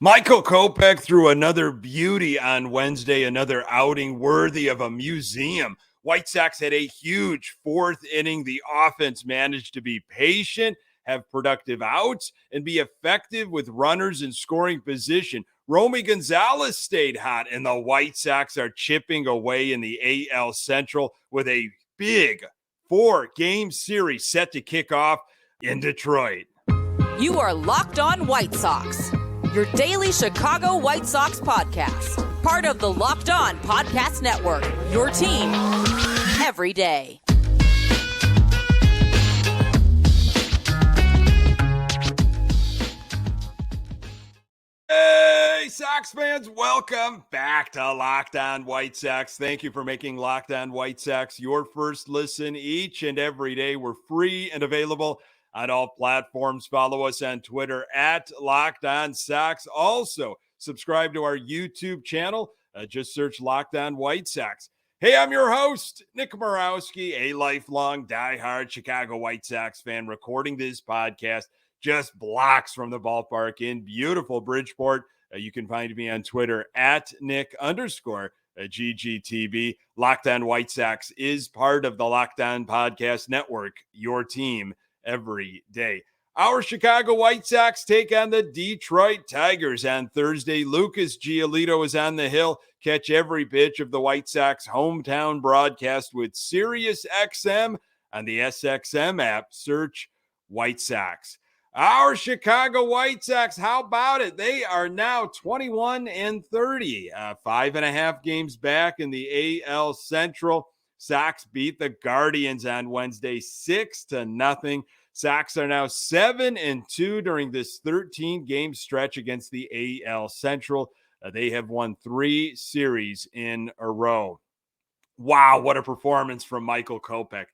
Michael Kopech threw another beauty on Wednesday, another outing worthy of a museum. White Sox had a huge fourth inning. The offense managed to be patient, have productive outs, and be effective with runners in scoring position. Romy Gonzalez stayed hot, and the White Sox are chipping away in the AL Central with a big 4-game series set to kick off in Detroit. You are Locked On White Sox, your daily Chicago White Sox podcast. Part of the Locked On Podcast Network, your team every day. Hey, Sox fans, welcome back to Locked On White Sox. Thank you for making Locked On White Sox your first listen each and every day. We're free and available on all platforms. Follow us on Twitter at Locked On Sox. Also, subscribe to our YouTube channel. Just search Locked On White Sox. Hey, I'm your host, Nick Morawski, a lifelong diehard Chicago White Sox fan, recording this podcast just blocks from the ballpark in beautiful Bridgeport. You can find me on Twitter at Nick_GGTV. Locked On White Sox is part of the Locked On Podcast Network, your team every day. Our Chicago White Sox take on the Detroit Tigers on Thursday. Lucas Giolito is on the hill. Catch every pitch of the White Sox hometown broadcast with SiriusXM on the SXM app. Search White Sox. Our Chicago White Sox, how about it? They are now 21-30, 5.5 games back in the AL Central. Sox beat the Guardians on Wednesday 6-0. Sox are now 7-2 during this 13-game stretch against the AL Central. They have won 3 series in a row. Wow, what a performance from Michael Kopech.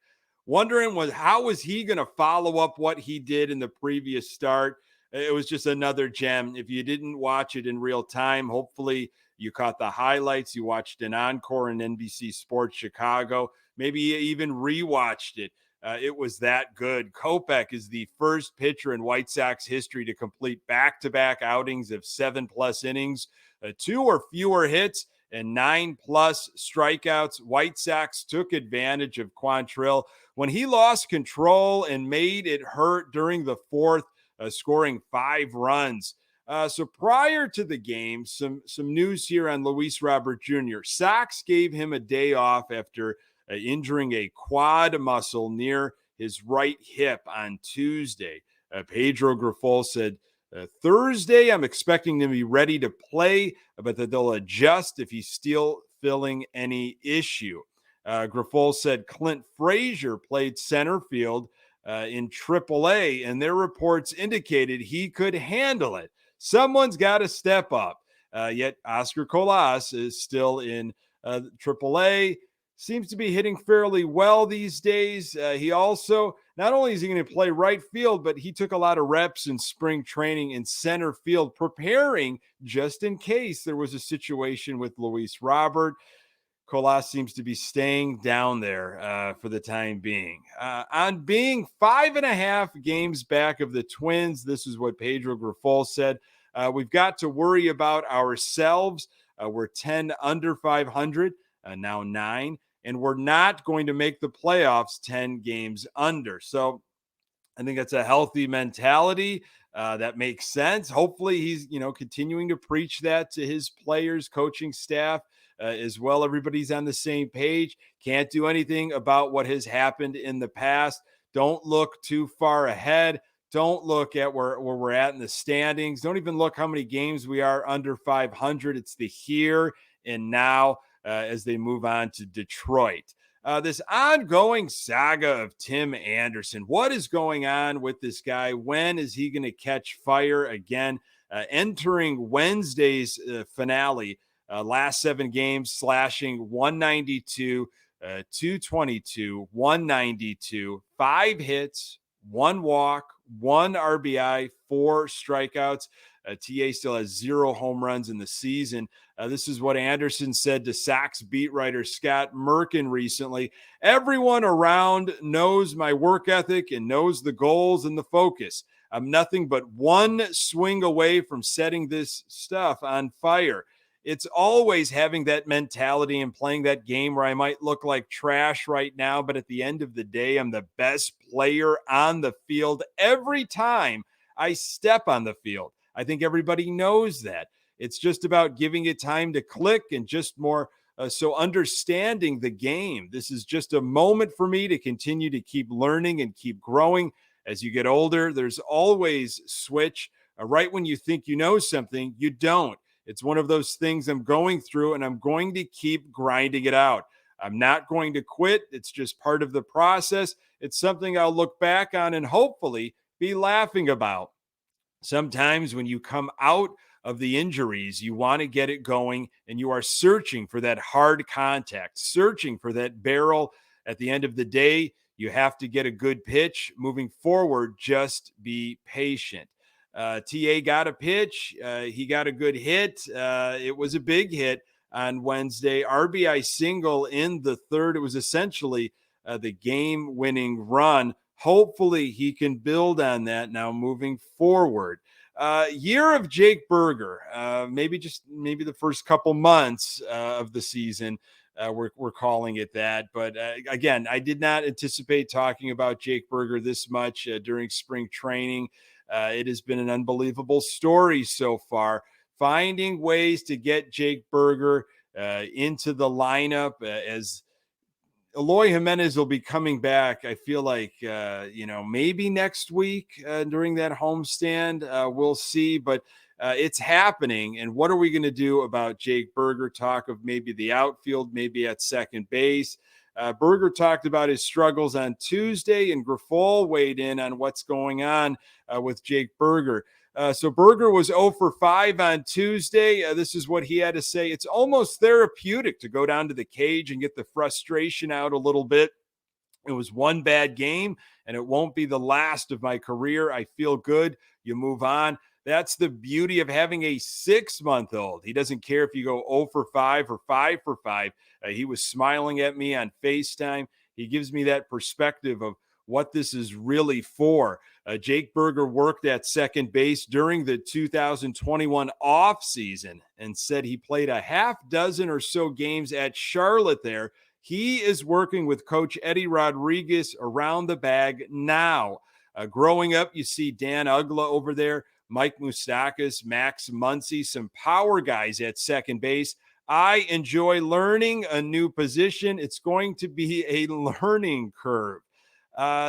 Wondering how was he going to follow up what he did in the previous start. It was just another gem. If you didn't watch it in real time, hopefully you caught the highlights. You watched an encore in NBC Sports Chicago. Maybe you even rewatched it. It was that good. Kopech is the first pitcher in White Sox history to complete back-to-back outings of 7+ innings, 2 or fewer hits, and 9+ strikeouts. White Sox took advantage of Quantrill when he lost control and made it hurt during the fourth, scoring 5 runs. So prior to the game, some news here on Luis Robert Jr. Sox gave him a day off after injuring a quad muscle near his right hip on Tuesday. Pedro Grifol said, Thursday, I'm expecting him to be ready to play, but that they'll adjust if he's still feeling any issue. Grifol said Clint Frazier played center field in AAA, and their reports indicated he could handle it. Someone's got to step up. Yet Oscar Colas is still in AAA. Seems to be hitting fairly well these days. He also, not only is he going to play right field, but he took a lot of reps in spring training in center field, preparing just in case there was a situation with Luis Robert. Colas seems to be staying down there for the time being. On being 5.5 games back of the Twins, this is what Pedro Grifol said. We've got to worry about ourselves. We're 10 under 500, now 9. And we're not going to make the playoffs 10 games under. So I think that's a healthy mentality. That makes sense. Hopefully he's, continuing to preach that to his players, coaching staff as well. Everybody's on the same page. Can't do anything about what has happened in the past. Don't look too far ahead. Don't look at where we're at in the standings. Don't even look how many games we are under 500. It's the here and now. As they move on to Detroit. This ongoing saga of Tim Anderson. What is going on with this guy? When is he going to catch fire again? Entering Wednesday's finale, last 7 games, slashing 192, 222, 192, 5 hits, 1 walk, 1 RBI, 4 strikeouts. TA still has 0 home runs in the season. This is what Anderson said to Sox beat writer Scott Merkin recently. Everyone around knows my work ethic and knows the goals and the focus. I'm nothing but one swing away from setting this stuff on fire. It's always having that mentality and playing that game where I might look like trash right now, but at the end of the day, I'm the best player on the field every time I step on the field. I think everybody knows that. It's just about giving it time to click and just more so understanding the game. This is just a moment for me to continue to keep learning and keep growing. As you get older, there's always switch. Right when you think you know something, you don't. It's one of those things I'm going through, and I'm going to keep grinding it out. I'm not going to quit. It's just part of the process. It's something I'll look back on and hopefully be laughing about. Sometimes when you come out of the injuries, you want to get it going, and you are searching for that hard contact, searching for that barrel. At the end of the day, you have to get a good pitch. Moving forward, just be patient. TA got a pitch. He got a good hit. It was a big hit on Wednesday. RBI single in the third. It was essentially the game-winning run. Hopefully he can build on that now moving forward. Year of Jake Burger, maybe the first couple months of the season. We're calling it that. But again, I did not anticipate talking about Jake Burger this much during spring training. It has been an unbelievable story so far, finding ways to get Jake Burger into the lineup as Eloy Jimenez will be coming back. I feel like, maybe next week during that homestand, we'll see, but it's happening. And what are we going to do about Jake Burger? Talk of maybe the outfield, maybe at second base. Berger talked about his struggles on Tuesday, and Grifol weighed in on what's going on with Jake Burger. So Berger was 0 for 5 on Tuesday. This is what he had to say. It's almost therapeutic to go down to the cage and get the frustration out a little bit. It was one bad game, and it won't be the last of my career. I feel good. You move on. That's the beauty of having a 6-month-old. He doesn't care if you go 0 for 5 or 5 for 5. He was smiling at me on FaceTime. He gives me that perspective of what this is really for. Jake Burger worked at second base during the 2021 offseason and said he played a half dozen or so games at Charlotte there. He is working with Coach Eddie Rodriguez around the bag now. Growing up, you see Dan Ugla over there, Mike Moustakas, Max Muncy, some power guys at second base. I enjoy learning a new position. It's going to be a learning curve.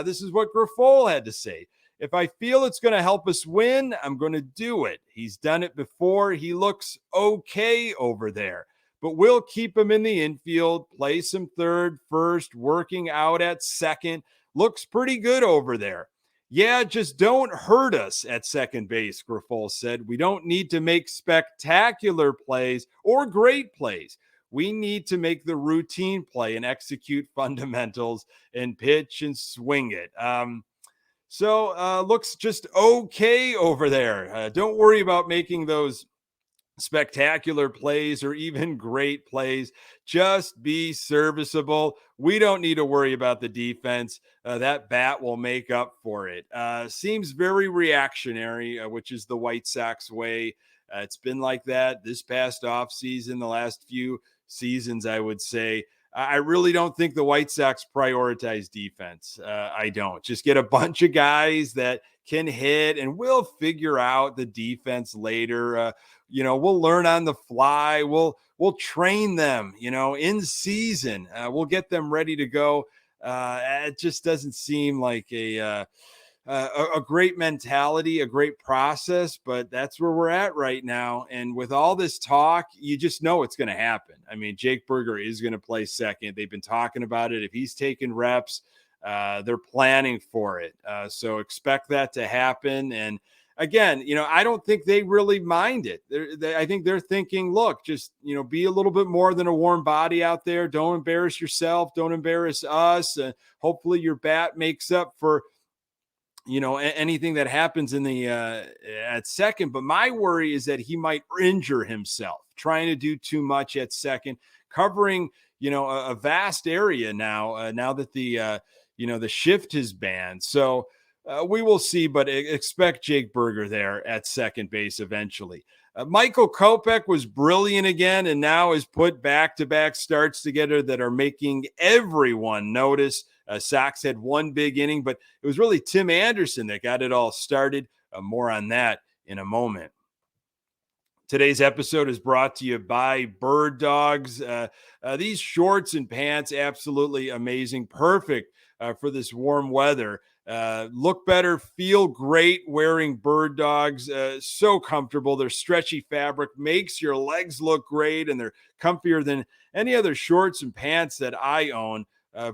This is what Grifol had to say. If I feel it's going to help us win, I'm going to do it. He's done it before. He looks okay over there. But we'll keep him in the infield, play some third, first, working out at second. Looks pretty good over there. Yeah, just don't hurt us at second base, Grifol said. We don't need to make spectacular plays or great plays. We need to make the routine play and execute fundamentals and pitch and swing it. So looks just okay over there. Don't worry about making those spectacular plays or even great plays. Just be serviceable. We don't need to worry about the defense. That bat will make up for it. Seems very reactionary, which is the White Sox way. It's been like that this past offseason, the last few seasons, I would say. I really don't think the White Sox prioritize defense. I don't. Just get a bunch of guys that can hit, and we'll figure out the defense later. We'll learn on the fly. We'll train them, in season. We'll get them ready to go. It just doesn't seem like a great mentality, a great process, but that's where we're at right now. And with all this talk, you just know it's going to happen. I mean, Jake Burger is going to play second. They've been talking about it. If he's taking reps, they're planning for it. So expect that to happen. And again, I don't think they really mind it. I think they're thinking, look, just, be a little bit more than a warm body out there. Don't embarrass yourself. Don't embarrass us. Hopefully your bat makes up for, anything that happens in the at second. But my worry is that he might injure himself trying to do too much at second, covering, a vast area now that the shift is banned. So we will see, but expect Jake Berger there at second base eventually. Michael Kopech was brilliant again and now has put back-to-back starts together that are making everyone notice. Sox had one big inning, but it was really Tim Anderson that got it all started. More on that in a moment. Today's episode is brought to you by Bird Dogs. These shorts and pants, absolutely amazing. Perfect for this warm weather. Look better, feel great wearing Bird Dogs. So comfortable. Their stretchy fabric makes your legs look great, and they're comfier than any other shorts and pants that I own.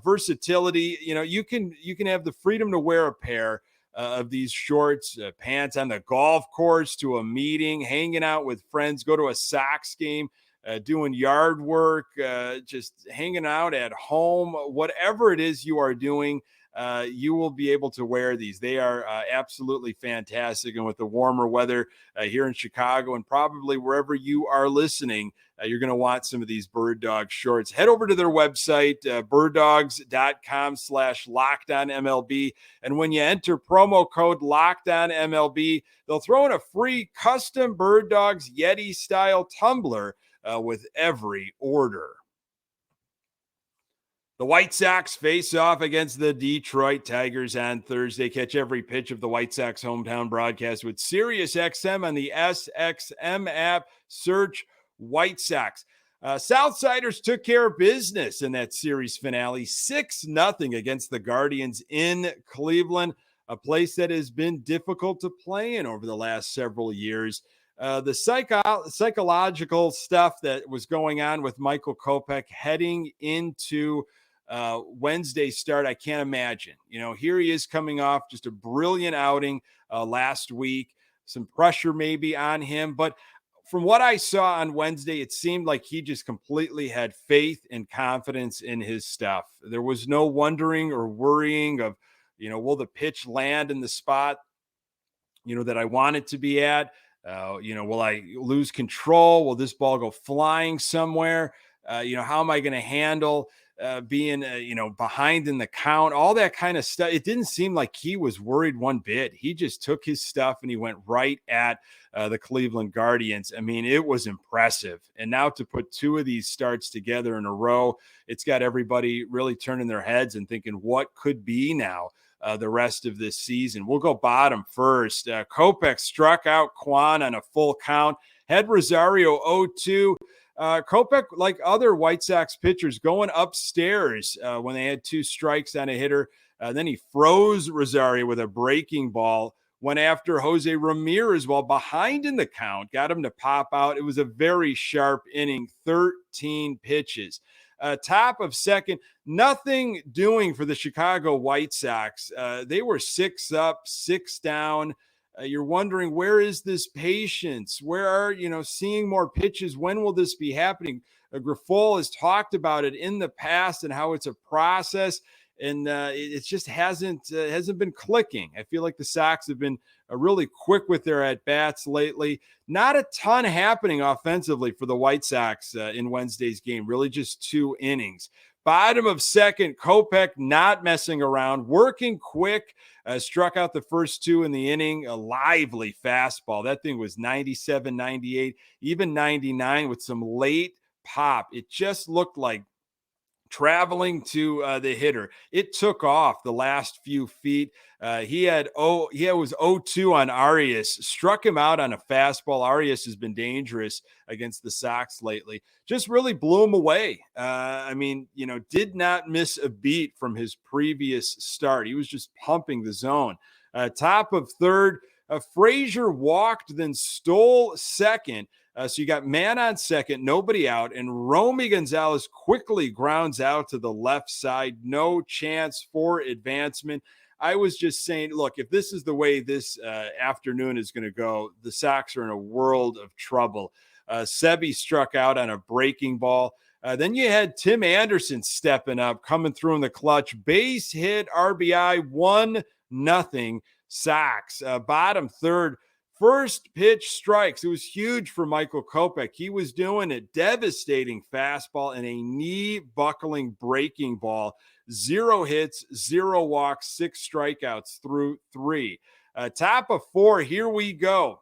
Versatility, you can have the freedom to wear a pair of these shorts, pants on the golf course, to a meeting, hanging out with friends, go to a Sox game, doing yard work, just hanging out at home, whatever it is you are doing. You will be able to wear these. They are absolutely fantastic. And with the warmer weather here in Chicago and probably wherever you are listening, you're going to want some of these Bird Dog shorts. Head over to their website, birddogs.com/LockedOnMLB. And when you enter promo code LockedOnMLB, they'll throw in a free custom Bird Dogs Yeti style tumbler with every order. The White Sox face off against the Detroit Tigers on Thursday. Catch every pitch of the White Sox hometown broadcast with SiriusXM on the SXM app. Search White Sox. Southsiders took care of business in that series finale, 6-0 against the Guardians in Cleveland, a place that has been difficult to play in over the last several years. The psychological stuff that was going on with Michael Kopech heading into Wednesday start, I can't imagine. Here he is coming off just a brilliant outing last week, some pressure maybe on him, but from what I saw on Wednesday, it seemed like he just completely had faith and confidence in his stuff. There was no wondering or worrying of, will the pitch land in the spot, that I want it to be at? Will I lose control? Will this ball go flying somewhere? How am I going to handle being, behind in the count? All that kind of stuff. It didn't seem like he was worried one bit. He just took his stuff and he went right at the Cleveland Guardians. I mean, it was impressive. And now to put two of these starts together in a row, it's got everybody really turning their heads and thinking, what could be now the rest of this season? We'll go bottom first. Kopech struck out Kwan on a full count, had Rosario 0-2. Kopech, like other White Sox pitchers, going upstairs when they had two strikes on a hitter. Then he froze Rosario with a breaking ball, went after Jose Ramirez while behind in the count, got him to pop out. It was a very sharp inning, 13 pitches. Top of second, nothing doing for the Chicago White Sox. They were 6 up, 6 down. You're wondering, where is this patience? Where are, seeing more pitches? When will this be happening? Grifol has talked about it in the past and how it's a process, and it just hasn't been clicking. I feel like the Sox have been really quick with their at-bats lately. Not a ton happening offensively for the White Sox in Wednesday's game, really just 2 innings. Bottom of second, Kopech not messing around, working quick, struck out the first 2 in the inning, a lively fastball. That thing was 97, 98, even 99 with some late pop. It just looked like traveling to the hitter. It took off the last few feet. He was 0-2 on Arias, struck him out on a fastball. Arias has been dangerous against the Sox lately. Just really blew him away. Did not miss a beat from his previous start. He was just pumping the zone. Top of third, Frazier walked, then stole second. So you got man on second, nobody out, and Romy Gonzalez quickly grounds out to the left side. No chance for advancement. I was just saying, look, if this is the way this afternoon is going to go, the Sox are in a world of trouble. Sebi struck out on a breaking ball. Then you had Tim Anderson stepping up, coming through in the clutch. Base hit, RBI, 1-0 Sox. Bottom third, first pitch strikes. It was huge for Michael Kopech. He was doing a devastating fastball and a knee-buckling breaking ball 0 hits, 0 walks, 6 strikeouts through 3. Top of 4, here we go.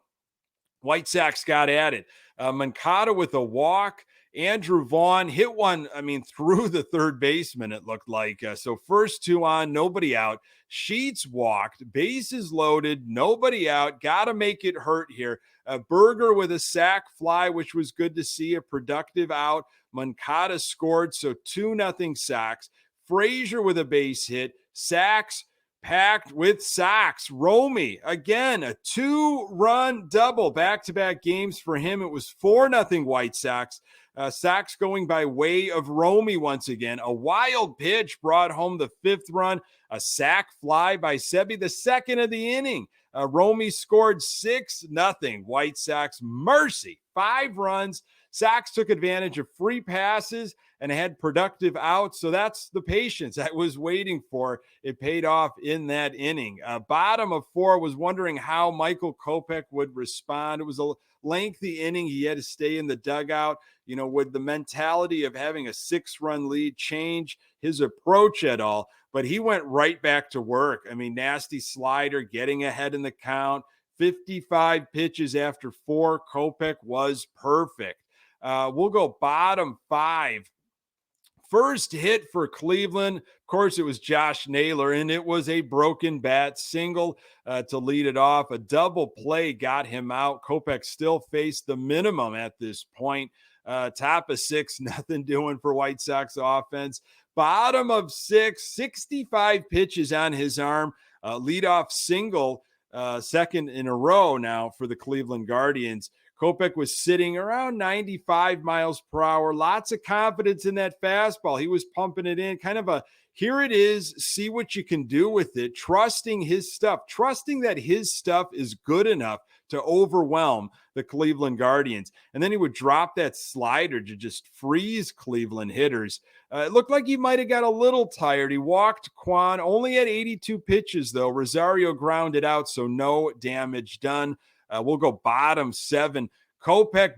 White Sox got at it. Moncada with a walk. Andrew Vaughn hit one, through the third baseman, it looked like. So first 2 on, nobody out. Sheets walked, bases loaded, nobody out. Got to make it hurt here. Berger with a sac fly, which was good to see, a productive out. Moncada scored, so 2-0 Sox. Frazier with a base hit. Sox packed with Sox. Romy, again, a 2-run double, back-to-back games for him. It was 4-0 White Sox. Sox going by way of Romy once again. A wild pitch brought home the 5th run. A sac fly by Sebi, the 2nd of the inning. Romy scored 6-0. White Sox mercy. 5 runs. Sox took advantage of free passes and had productive outs. So that's the patience I was waiting for. It paid off in that inning. Bottom of 4, was wondering how Michael Kopech would respond. It was a lengthy inning. He had to stay in the dugout. Would the mentality of having a 6-run lead change his approach at all? But he went right back to work. Nasty slider, getting ahead in the count. 55 pitches after 4. Kopech was perfect. We'll go bottom 5. First hit for Cleveland. Of course, it was Josh Naylor, and it was a broken bat single to lead it off. A double play got him out. Kopech still faced the minimum at this point. Top of 6, nothing doing for White Sox offense. Bottom of 6, 65 pitches on his arm. Leadoff single, 2nd in a row now for the Cleveland Guardians. Kopech was sitting around 95 miles per hour. Lots of confidence in that fastball. He was pumping it in, kind of a, here it is, see what you can do with it, trusting his stuff, trusting that his stuff is good enough to overwhelm the Cleveland Guardians. And then he would drop that slider to just freeze Cleveland hitters. It looked like he might have got a little tired. He walked Quan, only at 82 pitches, though. Rosario grounded out, so no damage done. We'll go bottom 7. Kopech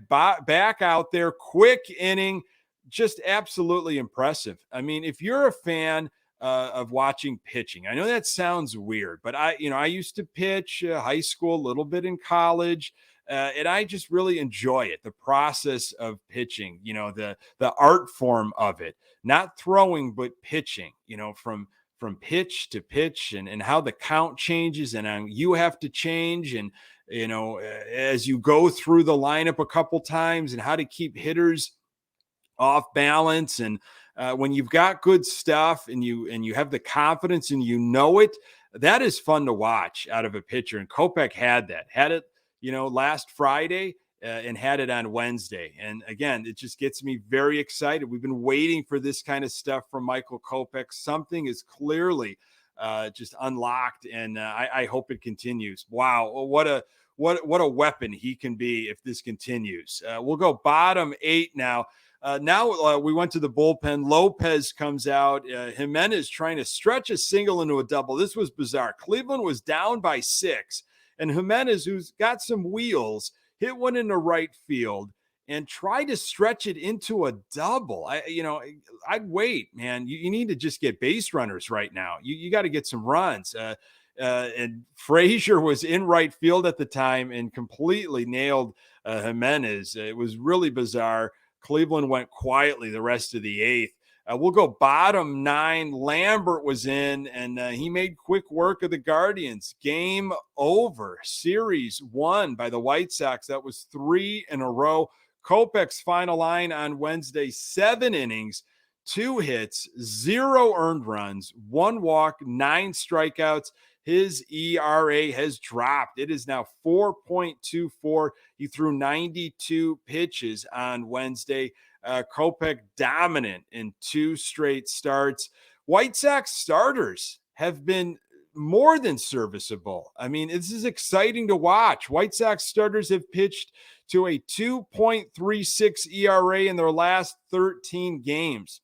back out there, quick inning, just absolutely impressive. If you're a fan of watching pitching, I know that sounds weird, but I used to pitch high school, a little bit in college, and I just really enjoy it. The process of pitching, the art form of it, not throwing, but pitching, from pitch to pitch, and how the count changes, and you have to change, and as you go through the lineup a couple times, and how to keep hitters off balance. And when you've got good stuff and you have the confidence and it, that is fun to watch out of a pitcher. And Kopech had it, last Friday and had it on Wednesday. And again, it just gets me very excited. We've been waiting for this kind of stuff from Michael Kopech. Something is clearly just unlocked, and I hope it continues. Wow, what a weapon he can be if this continues. We'll go bottom 8 now. Now we went to the bullpen. Lopez comes out. Jimenez trying to stretch a single into a double. This was bizarre. Cleveland was down by 6, and Jimenez, who's got some wheels, hit one into right field and try to stretch it into a double. I'd wait, man. You need to just get base runners right now. You got to get some runs. And Frazier was in right field at the time and completely nailed Jimenez. It was really bizarre. Cleveland went quietly the rest of the 8th. We'll go bottom 9. Lambert was in, and he made quick work of the Guardians. Game over. Series won by the White Sox. That was 3 in a row. Kopech's final line on Wednesday, 7 innings, 2 hits, 0 earned runs, 1 walk, 9 strikeouts. His ERA has dropped. It is now 4.24. He threw 92 pitches on Wednesday. Kopech dominant in 2 straight starts. White Sox starters have been more than serviceable. This is exciting to watch. White Sox starters have pitched to a 2.36 ERA in their last 13 games.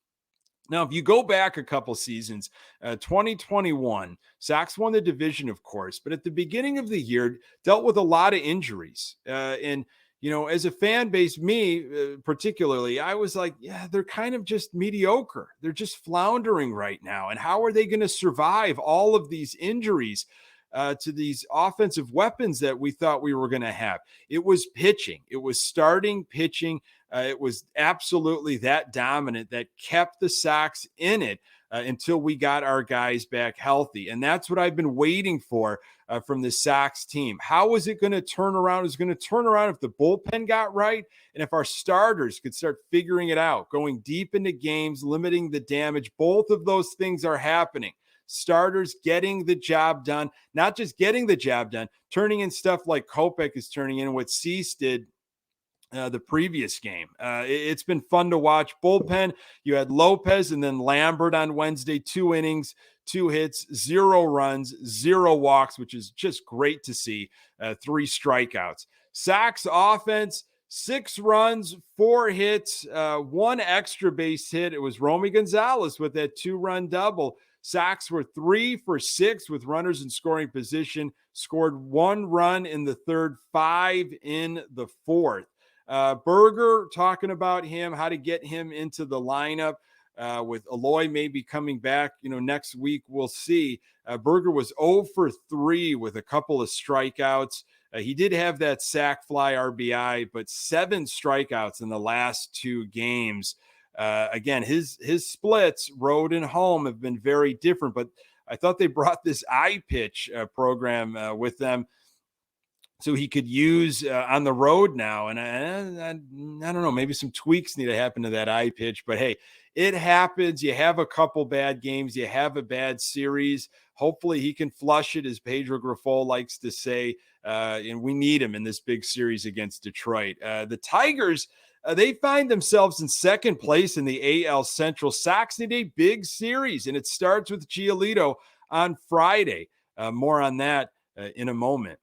Now, if you go back a couple seasons, 2021, Sox won the division, of course, but at the beginning of the year, dealt with a lot of injuries. And as a fan base, me particularly, I was like, yeah, they're kind of just mediocre. They're just floundering right now. And how are they going to survive all of these injuries to these offensive weapons that we thought we were going to have? It was pitching. It was starting pitching. It was absolutely that dominant that kept the Sox in it until we got our guys back healthy. And that's what I've been waiting for from the Sox team. How is it going to turn around? It's going to turn around if the bullpen got right and if our starters could start figuring it out, going deep into games, limiting the damage. Both of those things are happening. Starters getting the job done, not just getting the job done, turning in stuff like Kopech is turning in, what Cease did the previous game. It's been fun to watch. Bullpen, you had Lopez and then Lambert on Wednesday, 2 innings, 2 hits, 0 runs, 0 walks, which is just great to see. 3 strikeouts. Sox offense, 6 runs, 4 hits, 1 extra base hit. It was Romy Gonzalez with that 2-run double. Sox were 3 for 6 with runners in scoring position, scored 1 run in the third, 5 in the fourth. Berger, talking about him, how to get him into the lineup with Eloy maybe coming back, next week. We'll see. Berger was 0 for 3 with a couple of strikeouts. He did have that sac fly RBI, but 7 strikeouts in the last 2 games. Again, his splits, road and home, have been very different, but I thought they brought this iPitch program with them so he could use on the road now. And I don't know, maybe some tweaks need to happen to that iPitch, but hey, it happens. You have a couple bad games. You have a bad series. Hopefully he can flush it, as Pedro Grifol likes to say, and we need him in this big series against Detroit. The Tigers, they find themselves in second place in the AL Central. Sox need a big series, and it starts with Giolito on Friday. More on that in a moment.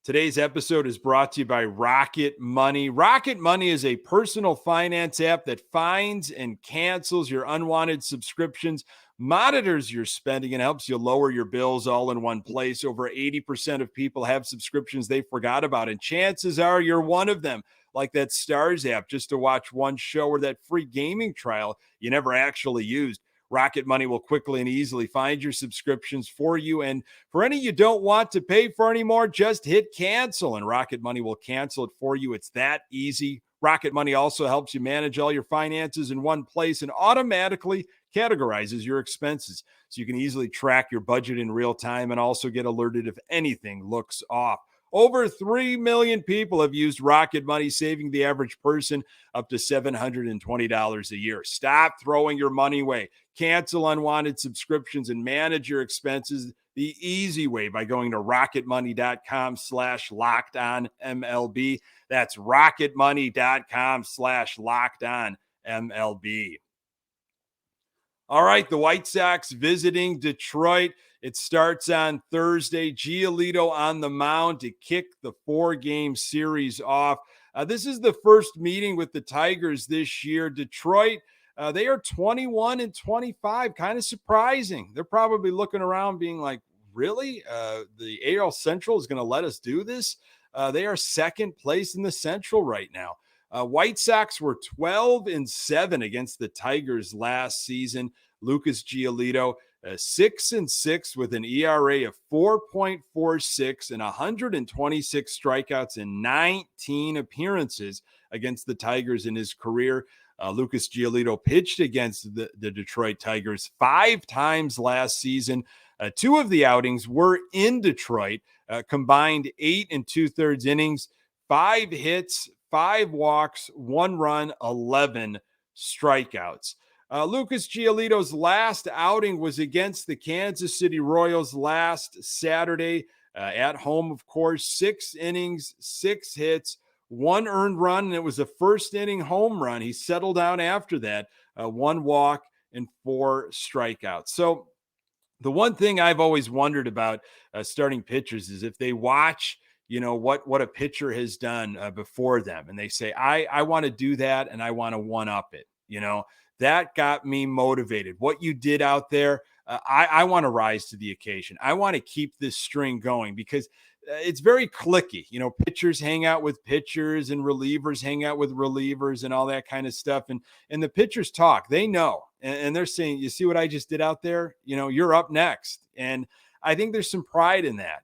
Today's episode is brought to you by Rocket Money. Rocket Money is a personal finance app that finds and cancels your unwanted subscriptions, monitors your spending, and helps you lower your bills all in one place. Over 80% of people have subscriptions they forgot about, and chances are you're one of them. Like that Stars app just to watch one show, or that free gaming trial you never actually used. Rocket Money will quickly and easily find your subscriptions for you. And for any you don't want to pay for anymore, just hit cancel and Rocket Money will cancel it for you. It's that easy. Rocket Money also helps you manage all your finances in one place and automatically categorizes your expenses, so you can easily track your budget in real time and also get alerted if anything looks off. Over 3 million people have used Rocket Money, saving the average person up to $720 a year. Stop throwing your money away. Cancel unwanted subscriptions and manage your expenses the easy way by going to rocketmoney.com/lockedonmlb. That's rocketmoney.com/lockedonmlb. All right, the White Sox visiting Detroit. It starts on Thursday. Giolito on the mound to kick the 4-game series off. This is the first meeting with the Tigers this year. Detroit, they are 21-25, kind of surprising. They're probably looking around being like, really? The AL Central is going to let us do this? They are second place in the Central right now. White Sox were 12-7 against the Tigers last season. Lucas Giolito, 6-6 with an ERA of 4.46 and 126 strikeouts in 19 appearances against the Tigers in his career. Lucas Giolito pitched against the Detroit Tigers 5 times last season. 2 of the outings were in Detroit, combined 8 2/3 innings, 5 hits, 5 walks, 1 run, 11 strikeouts. Lucas Giolito's last outing was against the Kansas City Royals last Saturday at home, of course. 6 innings, 6 hits, 1 earned run, and it was a first inning home run. He settled down after that, 1 walk and 4 strikeouts. So the one thing I've always wondered about starting pitchers is if they watch what a pitcher has done before them, and they say, I want to do that and I want to one up it. That got me motivated. What you did out there, I want to rise to the occasion. I want to keep this string going, because it's very cliquey. Pitchers hang out with pitchers and relievers hang out with relievers and all that kind of stuff. And the pitchers talk, they know, and they're saying, you see what I just did out there? You're up next. And I think there's some pride in that.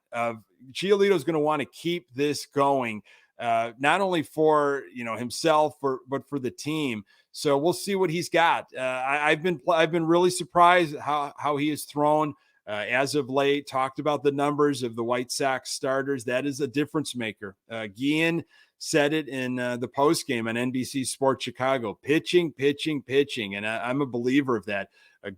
Giolito's going to want to keep this going, not only for, himself, but for the team. So we'll see what he's got. I've been really surprised how he has thrown as of late. Talked about the numbers of the White Sox starters. That is a difference maker. Guillen said it in the post game on NBC Sports Chicago. Pitching. And I'm a believer of that.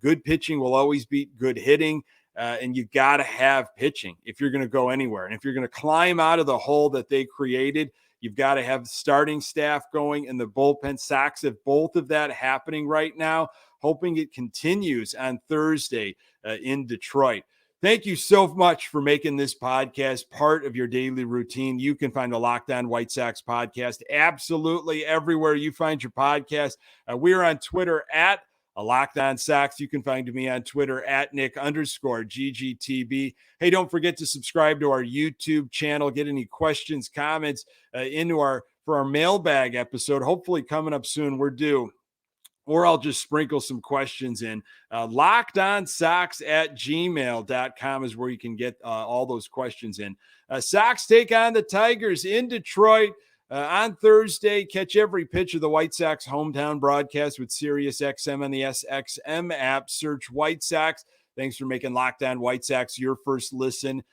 Good pitching will always beat good hitting. And you got to have pitching if you're going to go anywhere. And if you're going to climb out of the hole that they created, you've got to have starting staff going and the bullpen. Sox have both of that happening right now, hoping it continues on Thursday in Detroit. Thank you so much for making this podcast part of your daily routine. You can find the Locked On White Sox podcast absolutely everywhere you find your podcast. We're on Twitter at Locked On Sox. You can find me on Twitter at Nick_GGTB. Hey, don't forget to subscribe to our YouTube channel. Get any questions, comments for our mailbag episode. Hopefully coming up soon. We're due. Or I'll just sprinkle some questions in. LockedOnSox@gmail.com is where you can get all those questions in. Sox take on the Tigers in Detroit on Thursday. Catch every pitch of the White Sox hometown broadcast with SiriusXM on the SXM app. Search White Sox. Thanks for making Locked On White Sox your first listen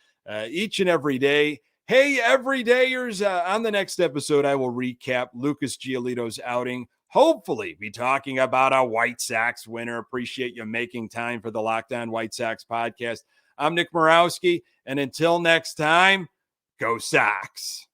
each and every day. Hey, everydayers, on the next episode, I will recap Lucas Giolito's outing. Hopefully be talking about a White Sox winner. Appreciate you making time for the Locked On White Sox podcast. I'm Nick Morawski, and until next time, go Sox.